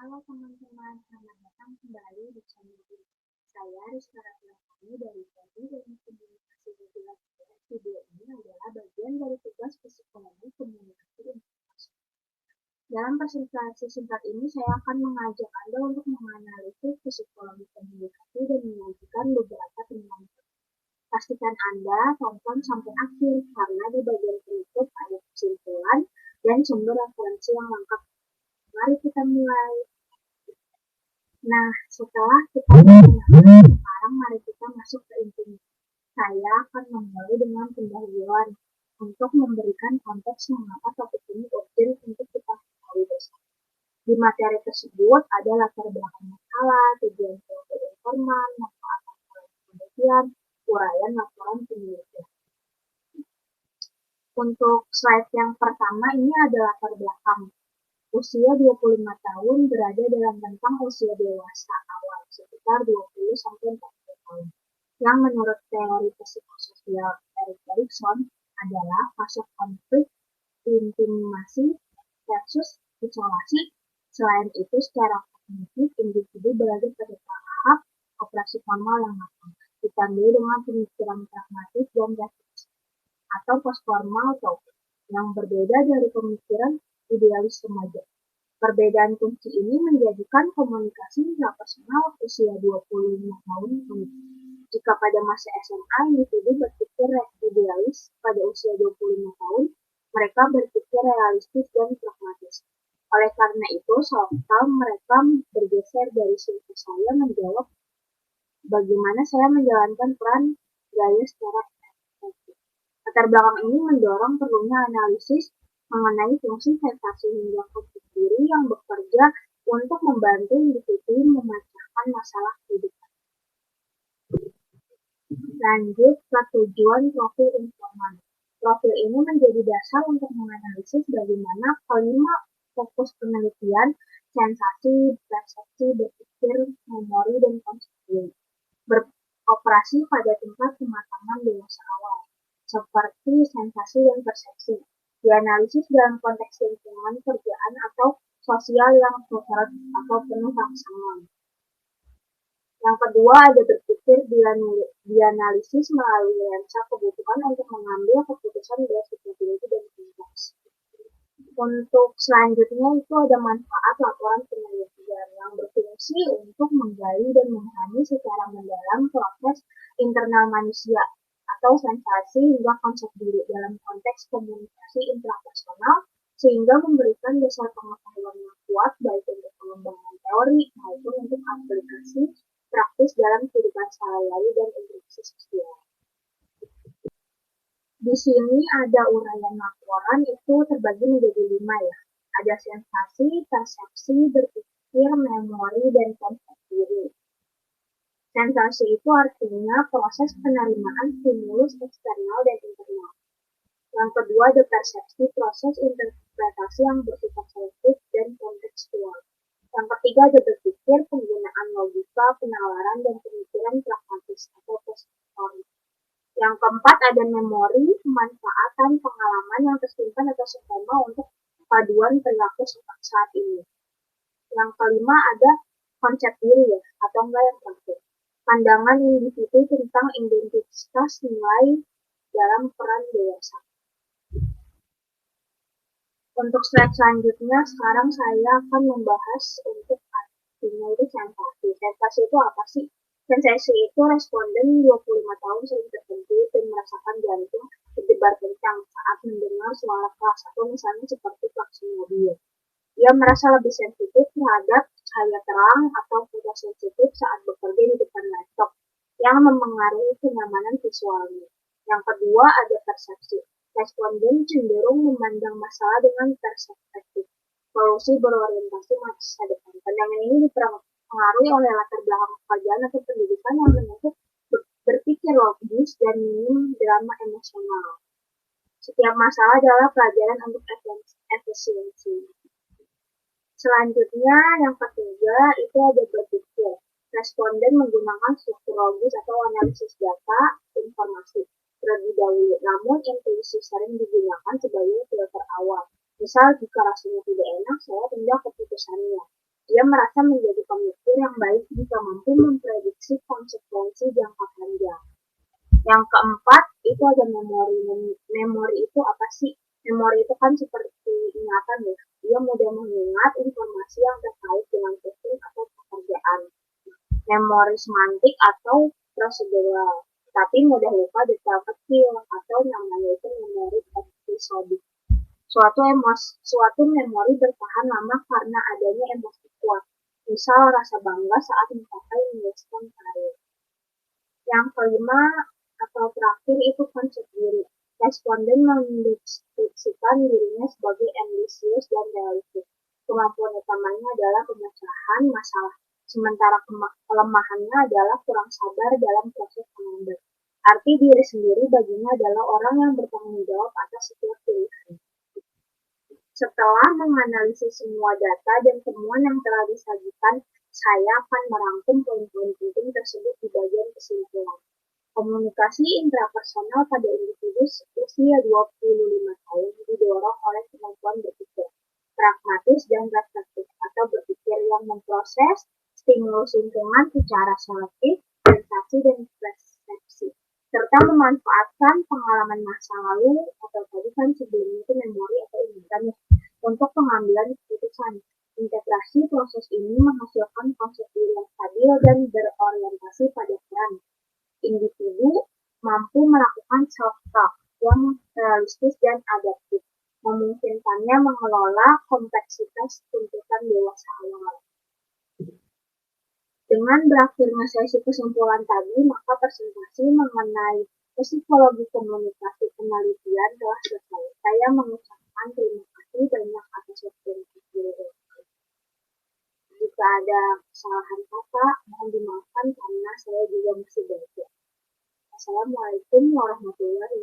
Halo teman-teman, selamat datang kembali di channel ini. Saya Rizka Ratnasari dari Prodi Ilmu Komunikasi Regulasi. Video ini adalah bagian dari tugas psikologi komunikasi internasional. Dalam presentasi singkat ini, saya akan mengajak Anda untuk menganalisis psikologi komunikasi dan menyajikan beberapa temuan. Pastikan Anda tonton sampai akhir, karena di bagian penutup ada kesimpulan dan sumber referensi yang lengkap. Mari kita mulai. Nah, setelah kita mengenal, sekarang mari kita masuk ke intinya. Saya akan memulai dengan pendahuluan untuk memberikan konteks mengapa topik ini urgent untuk kita ketahui bersama. Di materi tersebut ada latar belakang masalah, tujuan suatu informan, manfaat penelitian, uraian laporan penelitian. Untuk slide yang pertama ini ada latar belakang. Usia 25 tahun berada dalam rentang usia dewasa awal, sekitar 20-40 tahun. Yang menurut teori psikososial Erik Erikson adalah fase konflik intimasi versus isolasi. Selain itu, secara kognitif, individu berada pada tahap operasi formal yang matang, ditandai dengan pemikiran pragmatis dan refleksi, atau postformal taught, yang berbeda dari pemikiran idealis remaja. Perbedaan kunci ini menjadikan komunikasi intrapersonal usia 25 tahun unik. Jika pada masa SMA, individu berpikir idealis, pada usia 25 tahun, mereka berpikir realistis dan pragmatis. Oleh karena itu, soal mereka bergeser dari siapa saya menjawab bagaimana saya menjalankan peran gaya secara efektif. Latar belakang ini mendorong perlunya analisis mengenai fungsi sensasi hingga konsep diri yang bekerja untuk membantu individu memecahkan masalah kehidupan. Lanjut ke tujuan profil informan. Profil ini menjadi dasar untuk menganalisis bagaimana kelima fokus penelitian, sensasi, persepsi, berpikir, memori, dan konsep diri beroperasi pada tingkat kematangan dewasa awal, seperti sensasi dan persepsi. Dianalisis dalam konteks lingkungan kerjaan atau sosial yang syarat atau penuh rangsangan. Yang kedua ada berpikir dianalisis melalui lensa kebutuhan untuk mengambil keputusan berdasarkan dan konteks. Untuk selanjutnya itu ada manfaat laporan penelitian yang berfungsi untuk menggali dan memahami secara mendalam proses internal manusia atau sensasi hingga konsep diri dalam konteks komunikasi intrapersonal, sehingga memberikan dasar pengetahuan yang kuat baik untuk pengembangan teori maupun untuk aplikasi praktis dalam kehidupan sehari-hari dan interaksi sosial. Di sini ada uraian laporan, itu terbagi menjadi 5 ya. Ada sensasi, persepsi, berpikir, memori, dan konsep diri. Sensasi itu artinya proses penerimaan stimulus eksternal dan internal. Yang kedua ada persepsi, proses interpretasi yang bersifat selektif dan kontekstual. Yang ketiga ada berpikir, penggunaan logika, penalaran, dan pemikiran pragmatis atau positorik. Yang keempat ada memori, pemanfaatan pengalaman yang tersimpan atau skema untuk paduan perilaku saat ini. Yang kelima ada konsep diri ya, atau enggak yang terakhir. Pandangan individu tentang identitas nilai dalam peran dewasa. Untuk slide selanjutnya, sekarang saya akan membahas untuk artinya itu sensasi. Sensasi itu apa sih? Sensasi itu responden 25 tahun sering tertentu dan merasakan jantung berdebar kencang saat mendengar suara keras atau misalnya seperti klakson mobil. Ia merasa lebih sensitif terhadap cahaya terang atau fotosensitif saat bekerja di depan laptop yang mempengaruhi kenyamanan visualnya. Yang kedua ada persepsi. Responden cenderung memandang masalah dengan perspektif solusi berorientasi masa depan. Pandangan ini dipengaruhi oleh latar belakang pekerjaan atau pendidikan yang menuntut berpikir logis dan minim drama emosional. Setiap masalah adalah pelajaran untuk efisiensi. Selanjutnya, yang ketiga itu ada berpikir. Responden menggunakan struktur logis atau analisis data informasi terlebih dahulu, namun intuisi sering digunakan sebagai filter awal. Misal, jika rasanya tidak enak, saya tindak keputusannya. Ia merasa menjadi pemikir yang baik jika mampu memprediksi konsekuensi jangka panjang. Yang keempat, itu ada memori. Memori itu apa sih? Memori itu kan seperti ingatan ya. Dia mudah mengingat informasi yang terkait dengan tugas atau pekerjaan. Memori semantik atau prosedural, tapi mudah lupa detail kecil atau namanya itu memori episodik. Suatu memori bertahan lama karena adanya emosi kuat. Misal rasa bangga saat mencapai milestone karir. Yang kelima atau terakhir itu konsep diri. Responden mendeskripsikan dirinya sebagai ambisius dan realistis. Kemampuan utamanya adalah pemecahan masalah, sementara kelemahannya adalah kurang sabar dalam proses mengambil. Arti diri sendiri baginya adalah orang yang bertanggung jawab atas setiap pilihan. Setelah menganalisis semua data dan temuan yang telah disajikan, saya akan merangkum poin-poin penting tersebut di bagian kesimpulan. Komunikasi intrapersonal pada individu usia 25 tahun didorong oleh kemampuan berpikir pragmatis dan reflektif atau berpikir yang memproses stimulus lingkungan secara selektif, sensasi dan persepsi, serta memanfaatkan pengalaman masa lalu atau tadi kan sebelumnya itu memori atau ingatan untuk pengambilan keputusan. Integrasi proses ini menghasilkan konsep diri yang stabil dan berorientasi pada peran. Individu mampu melakukan self-talk yang realistis dan adaptif, memungkinkannya mengelola kompleksitas tuntutan dewasa awal. Dengan berakhirnya sesi kesimpulan tadi, maka presentasi mengenai psikologi komunikasi penelitian telah selesai. Saya mengucapkan terima kasih banyak atas waktu yang diberikan. Jika ada kesalahan kata, mohon dimaafkan karena saya juga masih belajar. Assalamualaikum warahmatullahi